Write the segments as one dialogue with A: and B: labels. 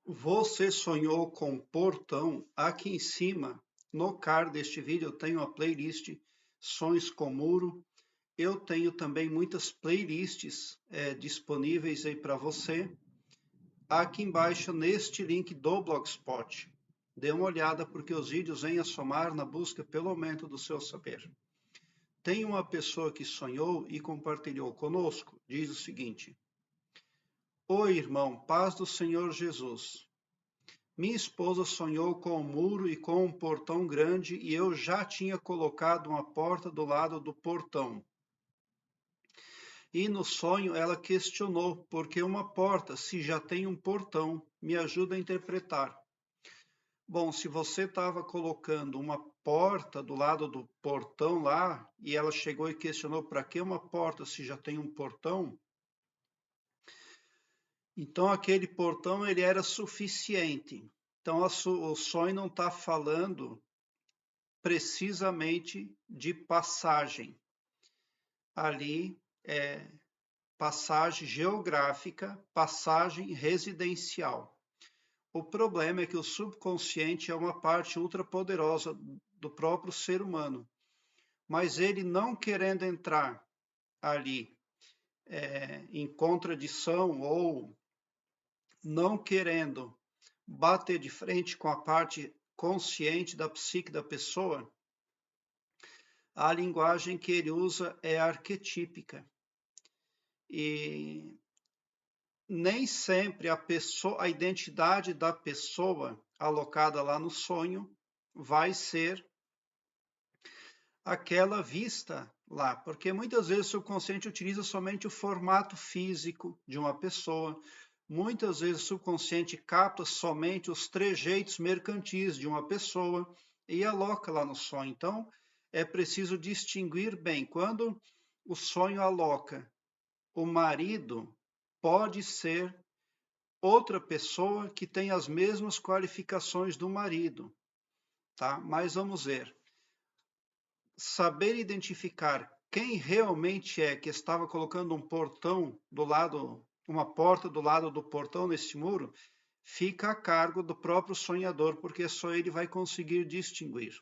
A: Você sonhou com um portão? Aqui em cima, no card deste vídeo, eu tenho uma playlist Sonhos com Muro. Eu tenho também muitas playlists disponíveis aí para você. Aqui embaixo, neste link do Blogspot. Dê uma olhada porque os vídeos vêm a somar na busca pelo aumento do seu saber. Tem uma pessoa que sonhou e compartilhou conosco. Diz o seguinte: Oi, irmão, paz do Senhor Jesus. Minha esposa sonhou com um muro e com um portão grande e eu já tinha colocado uma porta do lado do portão. E no sonho ela questionou por que uma porta se já tem um portão. Me ajuda a interpretar. Bom, se você estava colocando uma porta do lado do portão lá e ela chegou e questionou para que uma porta se já tem um portão, então aquele portão ele era suficiente. Então o sonho não está falando precisamente de passagem. Ali é passagem geográfica, passagem residencial. O problema é que o subconsciente é uma parte ultrapoderosa do próprio ser humano, mas ele não querendo entrar ali em contradição ou não querendo bater de frente com a parte consciente da psique da pessoa, a linguagem que ele usa é arquetípica. E nem sempre a identidade da pessoa alocada lá no sonho vai ser aquela vista lá, porque muitas vezes o subconsciente utiliza somente o formato físico de uma pessoa, muitas vezes o subconsciente capta somente os trejeitos mercantis de uma pessoa e aloca lá no sonho. Então, é preciso distinguir bem. Quando o sonho aloca o marido, pode ser outra pessoa que tem as mesmas qualificações do marido, tá? Mas vamos ver. Saber identificar quem realmente é que estava colocando um portão do lado, uma porta do lado do portão nesse muro, fica a cargo do próprio sonhador, porque só ele vai conseguir distinguir.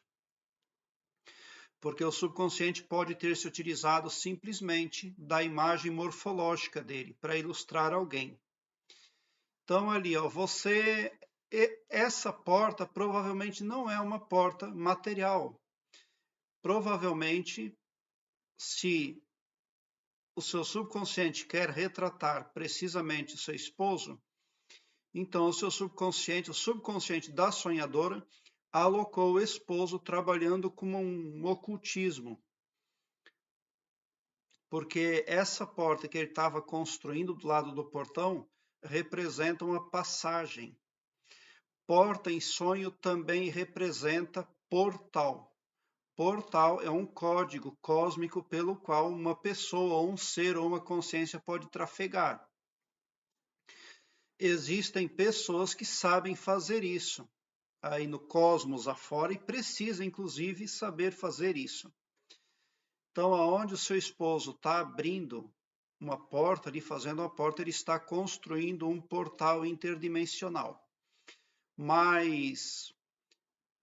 A: Porque o subconsciente pode ter se utilizado simplesmente da imagem morfológica dele para ilustrar alguém. Então ali, ó, essa porta provavelmente não é uma porta material. Provavelmente, se o seu subconsciente quer retratar precisamente o seu esposo, então o seu subconsciente, o subconsciente da sonhadora, alocou o esposo trabalhando como um ocultismo. Porque essa porta que ele estava construindo do lado do portão representa uma passagem. Porta em sonho também representa portal. Portal é um código cósmico pelo qual uma pessoa, ou um ser, ou uma consciência pode trafegar. Existem pessoas que sabem fazer isso aí no cosmos afora e precisam, inclusive, saber fazer isso. Então, aonde o seu esposo está abrindo uma porta, ali fazendo uma porta, ele está construindo um portal interdimensional. Mas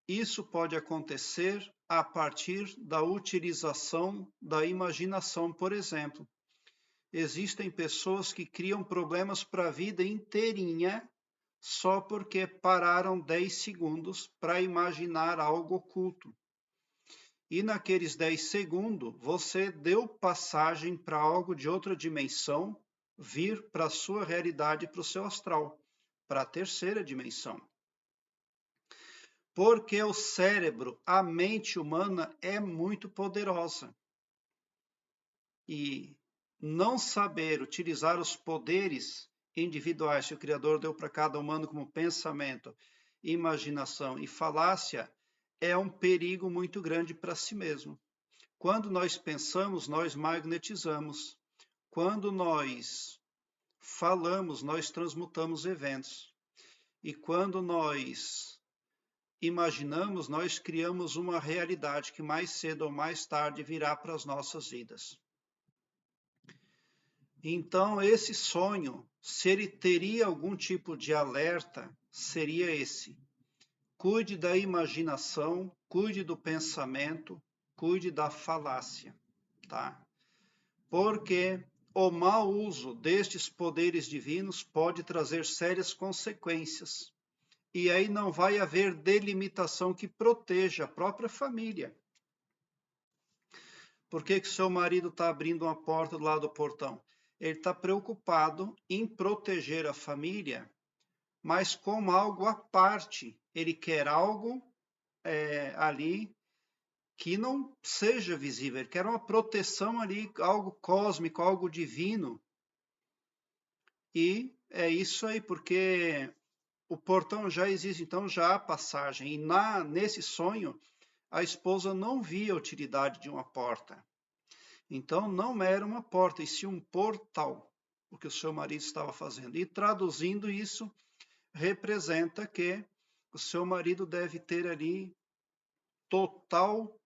A: isso pode acontecer a partir da utilização da imaginação, por exemplo. Existem pessoas que criam problemas para a vida inteirinha só porque pararam 10 segundos para imaginar algo oculto. E naqueles 10 segundos, você deu passagem para algo de outra dimensão vir para a sua realidade, para o seu astral, para a terceira dimensão. Porque o cérebro, a mente humana é muito poderosa. E não saber utilizar os poderes individuais que o Criador deu para cada humano como pensamento, imaginação e falácia é um perigo muito grande para si mesmo. Quando nós pensamos, nós magnetizamos. Quando nós falamos, nós transmutamos eventos. E quando nós imaginamos, nós criamos uma realidade que mais cedo ou mais tarde virá para as nossas vidas. Então, esse sonho, se ele teria algum tipo de alerta, seria esse. Cuide da imaginação, cuide do pensamento, cuide da falácia, tá? Porque o mau uso destes poderes divinos pode trazer sérias consequências. E aí não vai haver delimitação que proteja a própria família. Por que que seu marido está abrindo uma porta do lado do portão? Ele está preocupado em proteger a família, mas como algo à parte. Ele quer algo ali que não seja visível. Ele quer uma proteção ali, algo cósmico, algo divino. E é isso aí, porque o portão já existe, então já há passagem. E nesse sonho, a esposa não via a utilidade de uma porta. Então não era uma porta, e sim um portal, o que o seu marido estava fazendo. E traduzindo isso, representa que o seu marido deve ter ali total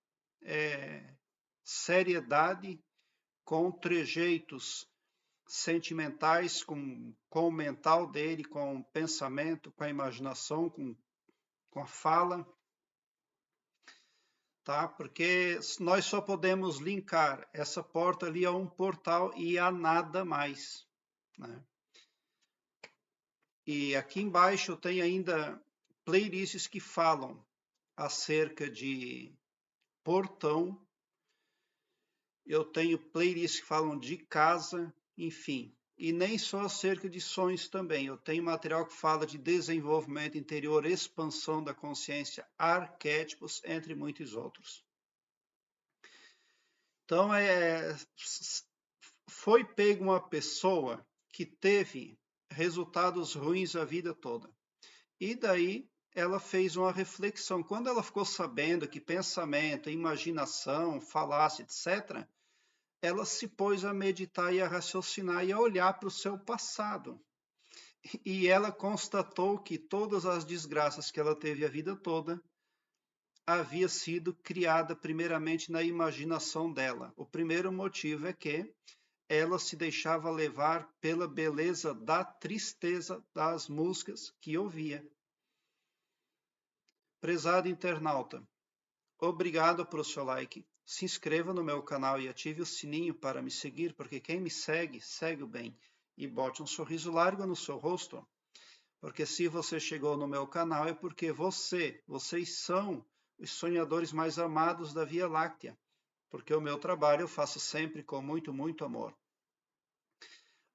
A: seriedade, com trejeitos sentimentais, com o mental dele, com o pensamento, com a imaginação, com a fala, tá? Porque nós só podemos linkar essa porta ali a um portal e a nada mais, né? E aqui embaixo tem ainda playlists que falam acerca de portão. Eu tenho playlists que falam de casa, enfim. E nem só acerca de sonhos também. Eu tenho material que fala de desenvolvimento interior, expansão da consciência, arquétipos, entre muitos outros. Então, foi pego uma pessoa que teve resultados ruins a vida toda. E daí ela fez uma reflexão. Quando ela ficou sabendo que pensamento, imaginação, falácia, etc., ela se pôs a meditar e a raciocinar e a olhar para o seu passado. E ela constatou que todas as desgraças que ela teve a vida toda havia sido criada primeiramente na imaginação dela. O primeiro motivo é que ela se deixava levar pela beleza da tristeza das músicas que ouvia. Prezado internauta, obrigado pelo seu like. Se inscreva no meu canal e ative o sininho para me seguir, porque quem me segue, segue o bem. E bote um sorriso largo no seu rosto, porque se você chegou no meu canal é porque vocês são os sonhadores mais amados da Via Láctea, porque o meu trabalho eu faço sempre com muito, muito amor.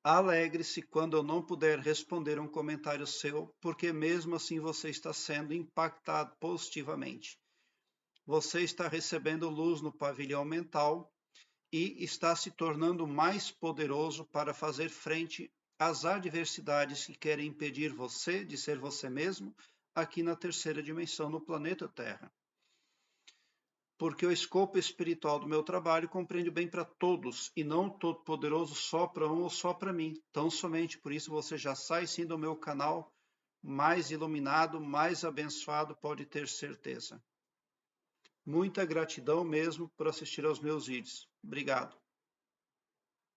A: Alegre-se quando eu não puder responder um comentário seu, porque mesmo assim você está sendo impactado positivamente. Você está recebendo luz no pavilhão mental e está se tornando mais poderoso para fazer frente às adversidades que querem impedir você de ser você mesmo aqui na terceira dimensão, no planeta Terra. Porque o escopo espiritual do meu trabalho compreende bem para todos e não todo poderoso só para um ou só para mim. Então, somente por isso você já sai sim do meu canal mais iluminado, mais abençoado, pode ter certeza. Muita gratidão mesmo por assistir aos meus vídeos. Obrigado.